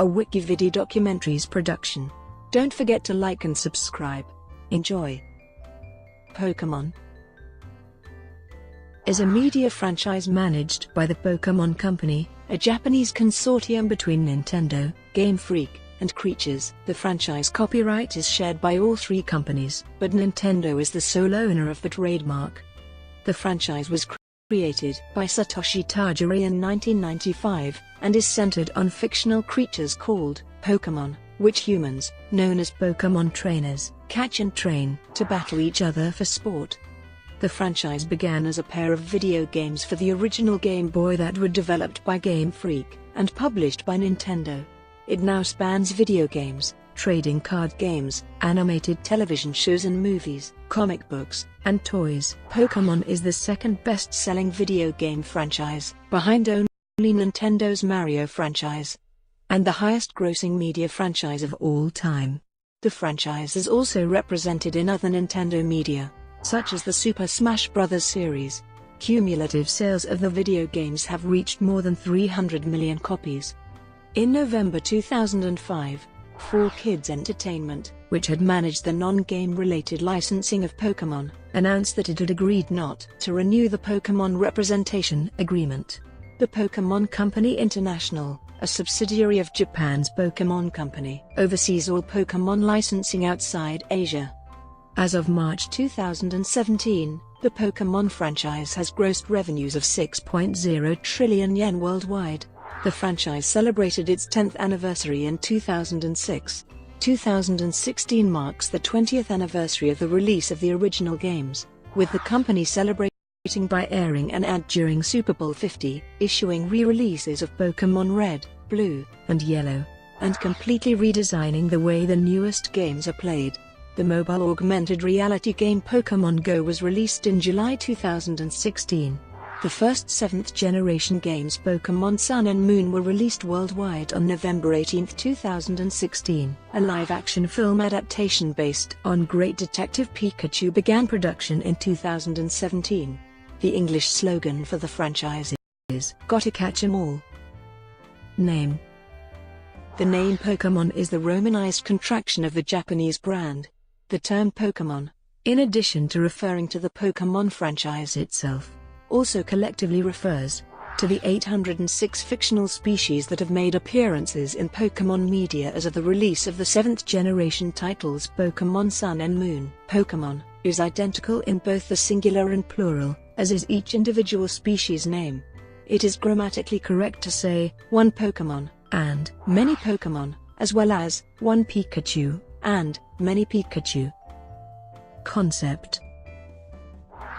a WikiVidi documentaries production. Don't forget to like and subscribe. Enjoy. Pokémon is a media franchise managed by the Pokémon Company, a Japanese consortium between Nintendo, Game Freak, and Creatures. The franchise copyright is shared by all three companies, but Nintendo is the sole owner of the trademark. The franchise was created by Satoshi Tajiri in 1995, and is centered on fictional creatures called Pokémon, which humans, known as Pokémon trainers, catch and train to battle each other for sport. The franchise began as a pair of video games for the original Game Boy that were developed by Game Freak and published by Nintendo. It now spans video games, trading card games, animated television shows and movies, comic books, and toys. Pokémon is the second best-selling video game franchise, behind only Nintendo's Mario franchise, and the highest-grossing media franchise of all time. The franchise is also represented in other Nintendo media, such as the Super Smash Bros. Series. Cumulative sales of the video games have reached more than 300 million copies. In November 2005, 4Kids Entertainment, which had managed the non-game-related licensing of Pokémon, announced that it had agreed not to renew the Pokémon representation agreement. The Pokémon Company International, a subsidiary of Japan's Pokémon Company, oversees all Pokémon licensing outside Asia. As of March 2017, the Pokémon franchise has grossed revenues of 6.0 trillion yen worldwide. The franchise celebrated its 10th anniversary in 2006. 2016 marks the 20th anniversary of the release of the original games, with the company celebrating by airing an ad during Super Bowl 50, issuing re-releases of Pokémon Red, Blue, and Yellow, and completely redesigning the way the newest games are played. The mobile augmented reality game Pokémon Go was released in July 2016. The first 7th generation games Pokémon Sun and Moon were released worldwide on November 18, 2016. A live-action film adaptation based on Great Detective Pikachu began production in 2017. The English slogan for the franchise is "Gotta catch 'em all." Name. The name Pokémon is the romanized contraction of the Japanese brand. The term Pokémon, in addition to referring to the Pokémon franchise itself, also collectively refers to the 806 fictional species that have made appearances in Pokémon media as of the release of the 7th generation titles Pokémon Sun and Moon. Pokémon is identical in both the singular and plural, as is each individual species name. It is grammatically correct to say one Pokémon and many Pokémon, as well as one Pikachu and many Pikachu. Concept.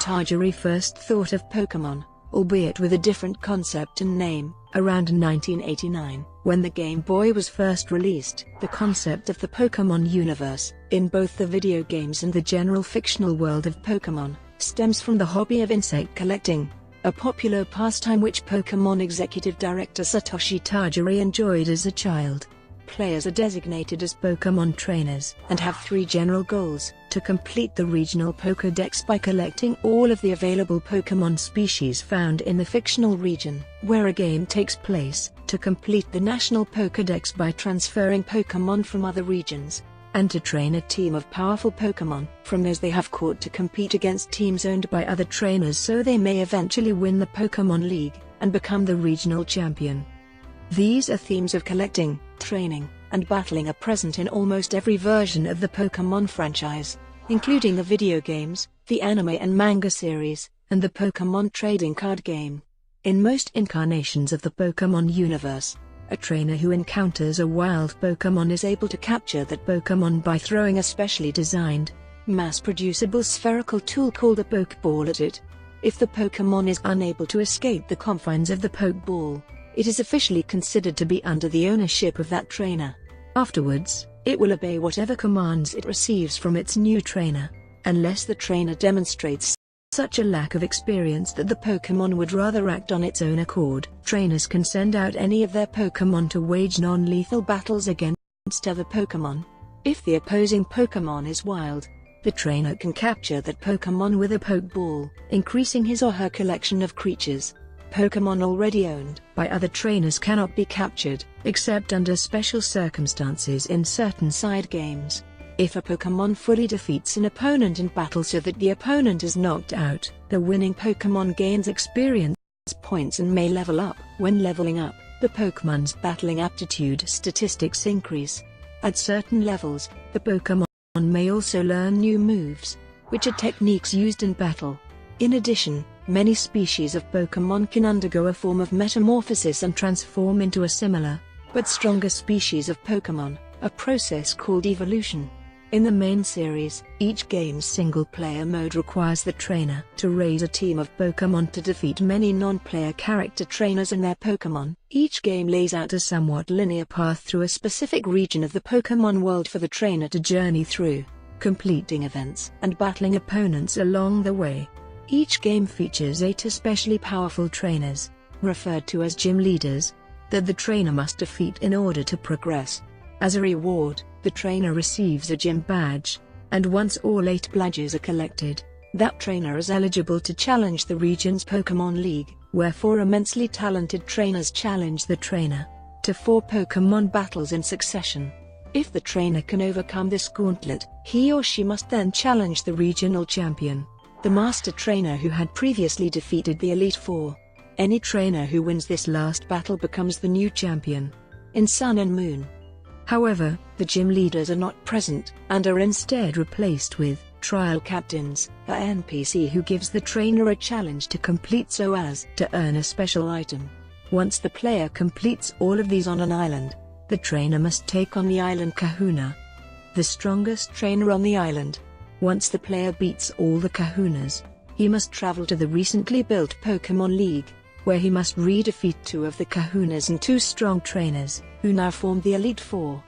Tajiri first thought of Pokémon, albeit with a different concept and name, around 1989, when the Game Boy was first released. The concept of the Pokémon universe, in both the video games and the general fictional world of Pokémon, stems from the hobby of insect collecting, a popular pastime which Pokémon executive director Satoshi Tajiri enjoyed as a child. Players are designated as Pokémon trainers and have 3 general goals: to complete the regional Pokédex by collecting all of the available Pokémon species found in the fictional region where a game takes place, to complete the national Pokédex by transferring Pokémon from other regions, and to train a team of powerful Pokémon from those they have caught to compete against teams owned by other trainers so they may eventually win the Pokémon League and become the regional champion. These are themes of collecting, training, and battling are present in almost every version of the Pokémon franchise, including the video games, the anime and manga series, and the Pokémon trading card game. In most incarnations of the Pokémon universe, a trainer who encounters a wild Pokémon is able to capture that Pokémon by throwing a specially designed, mass-producible spherical tool called a Pokeball at it. If the Pokémon is unable to escape the confines of the Pokeball, it is officially considered to be under the ownership of that trainer. Afterwards, it will obey whatever commands it receives from its new trainer, unless the trainer demonstrates such a lack of experience that the Pokémon would rather act on its own accord. Trainers can send out any of their Pokémon to wage non-lethal battles against other Pokémon. If the opposing Pokémon is wild, the trainer can capture that Pokémon with a Pokeball, increasing his or her collection of creatures. Pokémon already owned by other trainers cannot be captured, except under special circumstances in certain side games. If a Pokémon fully defeats an opponent in battle so that the opponent is knocked out, the winning Pokémon gains experience points and may level up. When leveling up, the Pokémon's battling aptitude statistics increase. At certain levels, the Pokémon may also learn new moves, which are techniques used in battle. In addition, many species of Pokémon can undergo a form of metamorphosis and transform into a similar, but stronger species of Pokémon, a process called evolution. In the main series, each game's single-player mode requires the trainer to raise a team of Pokémon to defeat many non-player character trainers and their Pokémon. Each game lays out a somewhat linear path through a specific region of the Pokémon world for the trainer to journey through, completing events and battling opponents along the way. Each game features 8 especially powerful trainers, referred to as gym leaders, that the trainer must defeat in order to progress. As a reward, the trainer receives a gym badge, and once all 8 badges are collected, that trainer is eligible to challenge the region's Pokémon League, where 4 immensely talented trainers challenge the trainer to 4 Pokémon battles in succession. If the trainer can overcome this gauntlet, he or she must then challenge the regional champion, the master trainer who had previously defeated the Elite Four. Any trainer who wins this last battle becomes the new champion. In Sun and Moon, however, the gym leaders are not present, and are instead replaced with trial captains, a NPC who gives the trainer a challenge to complete so as to earn a special item. Once the player completes all of these on an island, the trainer must take on the island Kahuna, the strongest trainer on the island. Once the player beats all the Kahunas, he must travel to the recently built Pokémon League, where he must re-defeat 2 of the Kahunas and 2 strong trainers, who now form the Elite Four,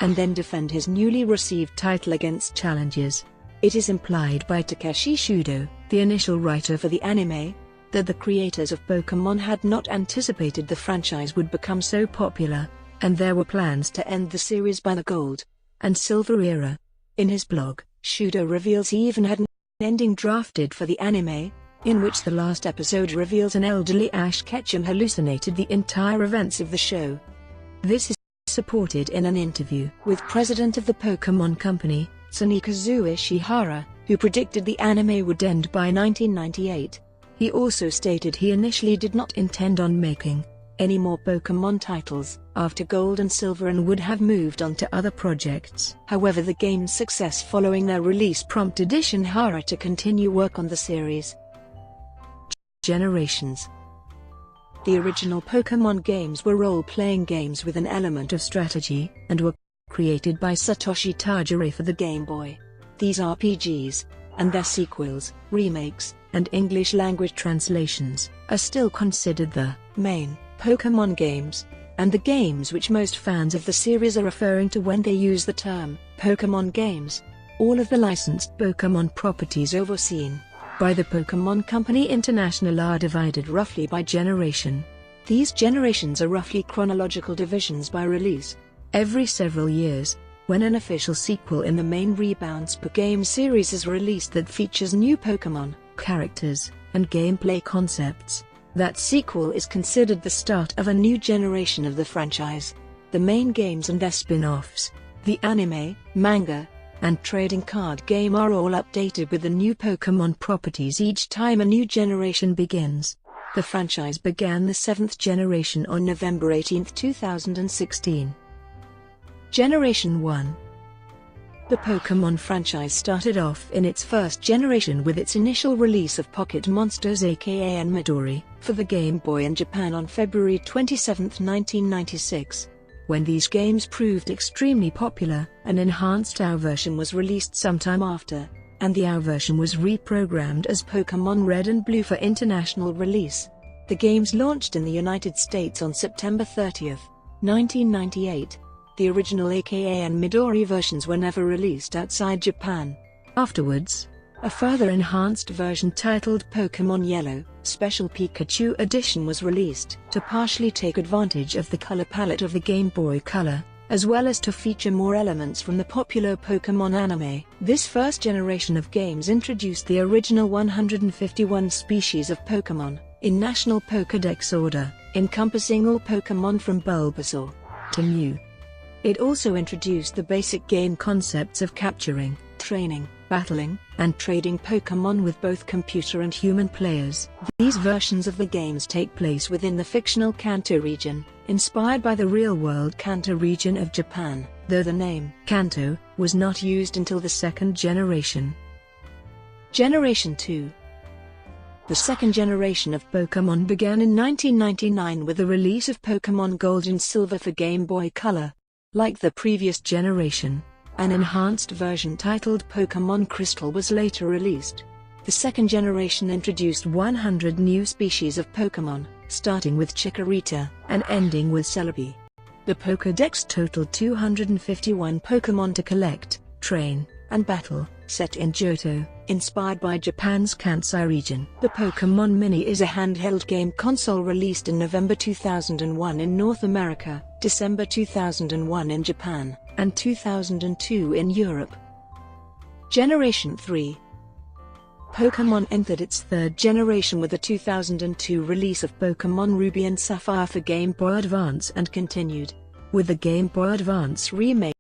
and then defend his newly received title against challengers. It is implied by Takeshi Shudo, the initial writer for the anime, that the creators of Pokémon had not anticipated the franchise would become so popular, and there were plans to end the series by the Gold and Silver era. In his blog, Shudo reveals he even had an ending drafted for the anime, in which the last episode reveals an elderly Ash Ketchum hallucinated the entire events of the show. This is supported in an interview with president of the Pokémon Company, Tsunekazu Ishihara, who predicted the anime would end by 1998. He also stated he initially did not intend on making any more Pokémon titles after Gold and Silver and would have moved on to other projects. However, the game's success following their release prompted Ishihara to continue work on the series. Generations. The original Pokémon games were role-playing games with an element of strategy, and were created by Satoshi Tajiri for the Game Boy. These RPGs, and their sequels, remakes, and English-language translations, are still considered the main Pokémon games, and the games which most fans of the series are referring to when they use the term Pokémon games. All of the licensed Pokémon properties overseen by the Pokémon Company International are divided roughly by generation. These generations are roughly chronological divisions by release. Every several years, when an official sequel in the main Rebounds per game series is released that features new Pokémon characters and gameplay concepts, that sequel is considered the start of a new generation of the franchise. The main games and their spin-offs, the anime, manga, and trading card game are all updated with the new Pokémon properties each time a new generation begins. The franchise began the 7th generation on November 18, 2016. Generation 1. The Pokémon franchise started off in its first generation with its initial release of Pocket Monsters aka Midori, for the Game Boy in Japan on February 27, 1996. When these games proved extremely popular, an enhanced OU version was released sometime after, and the OU version was reprogrammed as Pokémon Red and Blue for international release. The games launched in the United States on September 30, 1998. The original aka and Midori versions were never released outside Japan. Afterwards, a further enhanced version titled Pokémon Yellow, Special Pikachu Edition was released to partially take advantage of the color palette of the Game Boy Color, as well as to feature more elements from the popular Pokémon anime. This first generation of games introduced the original 151 species of Pokémon, in National Pokédex order, encompassing all Pokémon from Bulbasaur to Mew. It also introduced the basic game concepts of capturing, training, battling, and trading Pokémon with both computer and human players. These versions of the games take place within the fictional Kanto region, inspired by the real-world Kanto region of Japan, though the name Kanto was not used until the second generation. Generation 2. The second generation of Pokémon began in 1999 with the release of Pokémon Gold and Silver for Game Boy Color. Like the previous generation, an enhanced version titled Pokémon Crystal was later released. The second generation introduced 100 new species of Pokémon, starting with Chikorita and ending with Celebi. The Pokédex totaled 251 Pokémon to collect, train, and battle, set in Johto, inspired by Japan's Kansai region. The Pokémon Mini is a handheld game console released in November 2001 in North America, December 2001 in Japan, and 2002 in Europe. Generation 3. Pokémon entered its third generation with the 2002 release of Pokémon Ruby and Sapphire for Game Boy Advance and continued with the Game Boy Advance remakes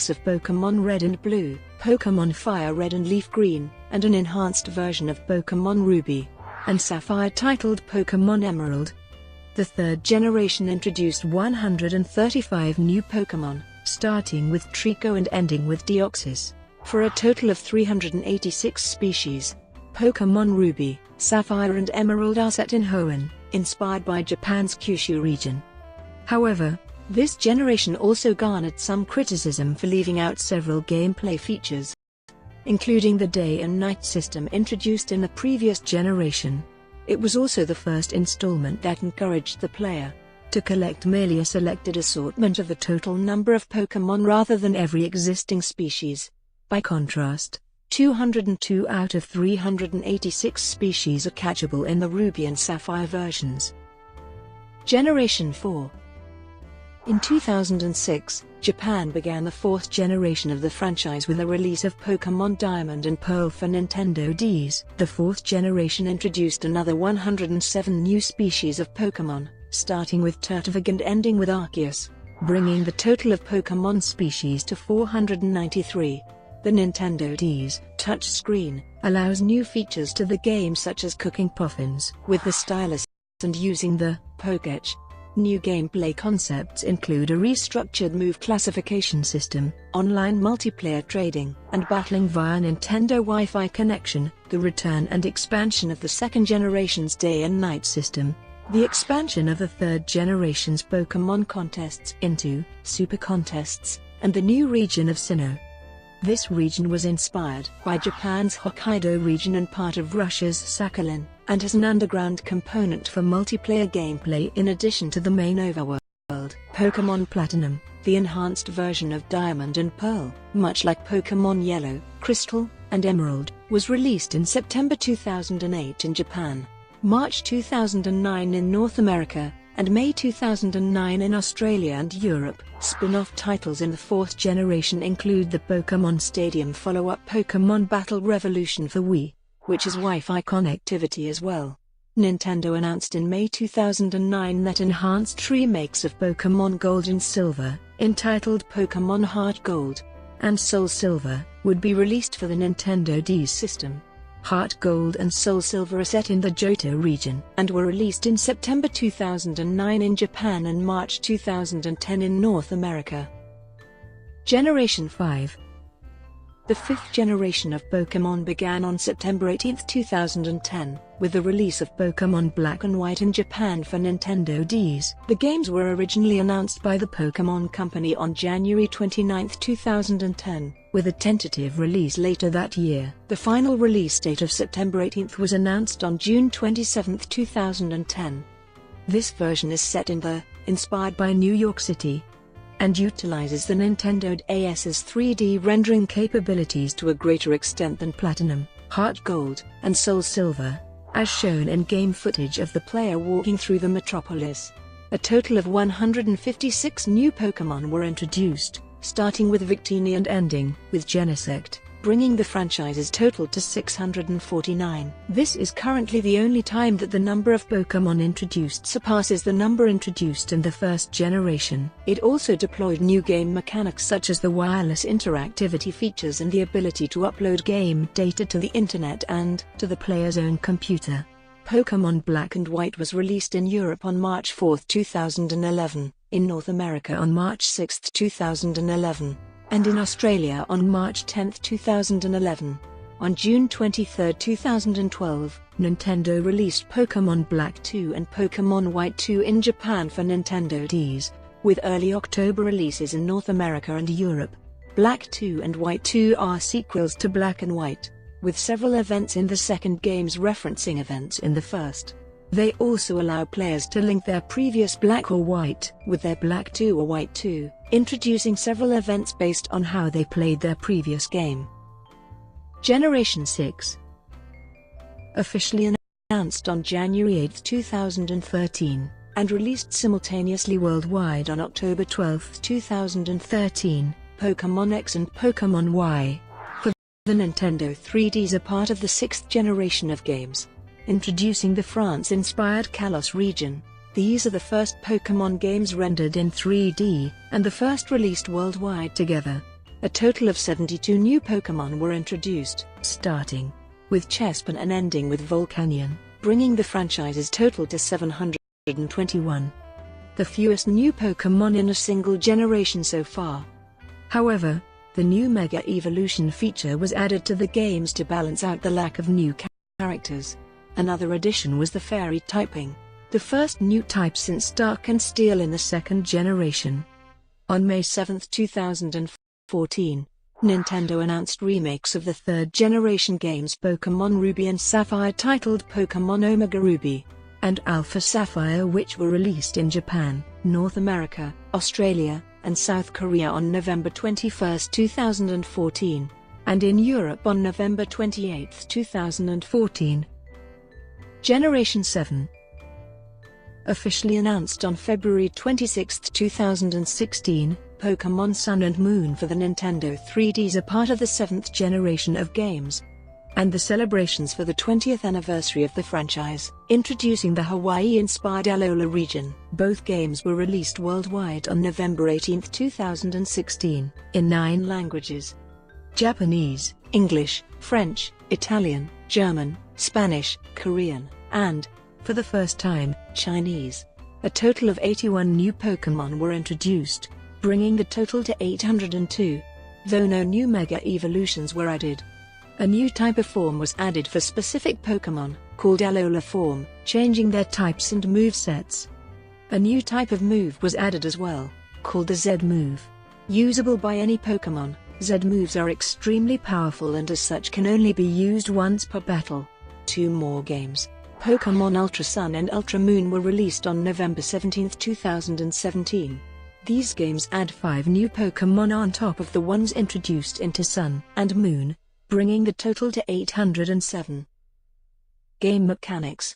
of Pokémon Red and Blue, Pokémon Fire Red and Leaf Green, and an enhanced version of Pokémon Ruby and Sapphire titled Pokémon Emerald. The third generation introduced 135 new Pokémon, starting with Trico and ending with Deoxys, for a total of 386 species. Pokémon Ruby, Sapphire and Emerald are set in Hoenn, inspired by Japan's Kyushu region. However, this generation also garnered some criticism for leaving out several gameplay features, including the day and night system introduced in the previous generation. It was also the first installment that encouraged the player to collect merely a selected assortment of the total number of Pokémon rather than every existing species. By contrast, 202 out of 386 species are catchable in the Ruby and Sapphire versions. Generation 4. In 2006, Japan began the fourth generation of the franchise with the release of Pokémon Diamond and Pearl for Nintendo DS. The fourth generation introduced another 107 new species of Pokémon, starting with Turtwig and ending with Arceus, bringing the total of Pokémon species to 493. The Nintendo DS touchscreen allows new features to the game such as cooking puffins with the stylus and using the Pokétch. New gameplay concepts include a restructured move classification system, online multiplayer trading, and battling via Nintendo Wi-Fi connection, the return and expansion of the second generation's day and night system, the expansion of the third generation's Pokémon contests into Super Contests, and the new region of Sinnoh. This region was inspired by Japan's Hokkaido region and part of Russia's Sakhalin, and has an underground component for multiplayer gameplay in addition to the main overworld. Pokémon Platinum, the enhanced version of Diamond and Pearl, much like Pokémon Yellow, Crystal, and Emerald, was released in September 2008 in Japan, March 2009 in North America, and May 2009 in Australia and Europe. Spin-off titles in the fourth generation include the Pokémon Stadium follow-up Pokémon Battle Revolution for Wii, which has Wi-Fi connectivity as well. Nintendo announced in May 2009 that enhanced remakes of Pokémon Gold and Silver, entitled Pokémon Heart Gold and Soul Silver, would be released for the Nintendo DS system. Heart Gold and Soul Silver are set in the Johto region and were released in September 2009 in Japan and March 2010 in North America. Generation 5. The fifth generation of Pokémon began on September 18, 2010, with the release of Pokémon Black and White in Japan for Nintendo DS. The games were originally announced by the Pokémon Company on January 29, 2010, with a tentative release later that year. The final release date of September 18 was announced on June 27, 2010. This version is set in inspired by New York City, and utilizes the Nintendo DS's 3D rendering capabilities to a greater extent than Platinum, Heart Gold, and Soul Silver, as shown in game footage of the player walking through the metropolis. A total of 156 new Pokémon were introduced, starting with Victini and ending with Genesect. bringing the franchise's total to 649. This is currently the only time that the number of Pokémon introduced surpasses the number introduced in the first generation. It also deployed new game mechanics such as the wireless interactivity features and the ability to upload game data to the internet and to the player's own computer. Pokémon Black and White was released in Europe on March 4, 2011, in North America on March 6, 2011, and in Australia on March 10, 2011. On June 23, 2012, Nintendo released Pokémon Black 2 and Pokémon White 2 in Japan for Nintendo DS, with early October releases in North America and Europe. Black 2 and White 2 are sequels to Black and White, with several events in the second games referencing events in the first. They also allow players to link their previous Black or White with their Black 2 or White 2, introducing several events based on how they played their previous game. Generation 6. Officially announced on January 8, 2013, and released simultaneously worldwide on October 12, 2013, Pokémon X and Pokémon Y for the Nintendo 3DS are part of the sixth generation of games. Introducing the France-inspired Kalos region, these are the first Pokémon games rendered in 3D, and the first released worldwide together. A total of 72 new Pokémon were introduced, starting with Chespin and ending with Volcanion, bringing the franchise's total to 721. The fewest new Pokémon in a single generation so far. However, the new Mega Evolution feature was added to the games to balance out the lack of new characters. Another addition was the Fairy typing, the first new type since Dark and Steel in the second generation. On May 7, 2014, Nintendo announced remakes of the third-generation games Pokémon Ruby and Sapphire titled Pokémon Omega Ruby and Alpha Sapphire, which were released in Japan, North America, Australia, and South Korea on November 21, 2014, and in Europe on November 28, 2014. Generation 7. Officially announced on February 26, 2016, Pokémon Sun and Moon for the Nintendo 3DS are part of the seventh generation of games, and the celebrations for the 20th anniversary of the franchise, introducing the Hawaii-inspired Alola region. Both games were released worldwide on November 18, 2016, in 9 languages: Japanese, English, French, Italian, German, Spanish, Korean, and, for the first time, Chinese. A total of 81 new Pokémon were introduced, bringing the total to 802, though no new Mega Evolutions were added. A new type of form was added for specific Pokémon, called Alola form, changing their types and movesets. A new type of move was added as well, called the Z move. Usable by any Pokémon, Z moves are extremely powerful and as such can only be used once per battle. 2 more games, Pokémon Ultra Sun and Ultra Moon, were released on November 17, 2017. These games add 5 new Pokémon on top of the ones introduced into Sun and Moon, bringing the total to 807. Game mechanics.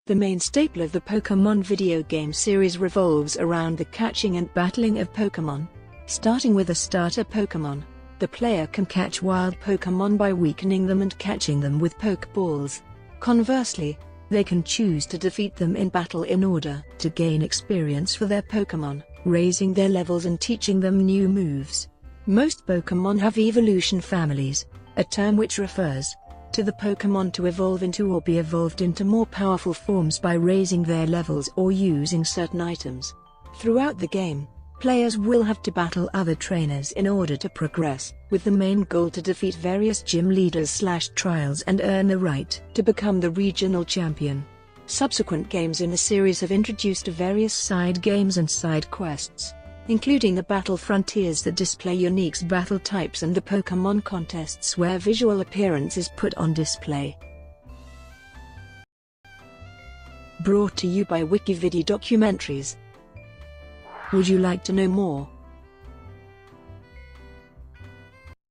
The main staple of the Pokémon video game series revolves around the catching and battling of Pokémon. Starting with a starter Pokémon, the player can catch wild Pokémon by weakening them and catching them with Pokeballs. Conversely, they can choose to defeat them in battle in order to gain experience for their Pokémon, raising their levels and teaching them new moves. Most Pokémon have evolution families, a term which refers to the Pokémon to evolve into or be evolved into more powerful forms by raising their levels or using certain items. Throughout the game, players will have to battle other trainers in order to progress, with the main goal to defeat various gym leaders/trials and earn the right to become the regional champion. Subsequent games in the series have introduced various side games and side quests, including the Battle Frontiers that display unique battle types and the Pokémon contests where visual appearance is put on display. Brought to you by WikiVidi documentaries. Would you like to know more?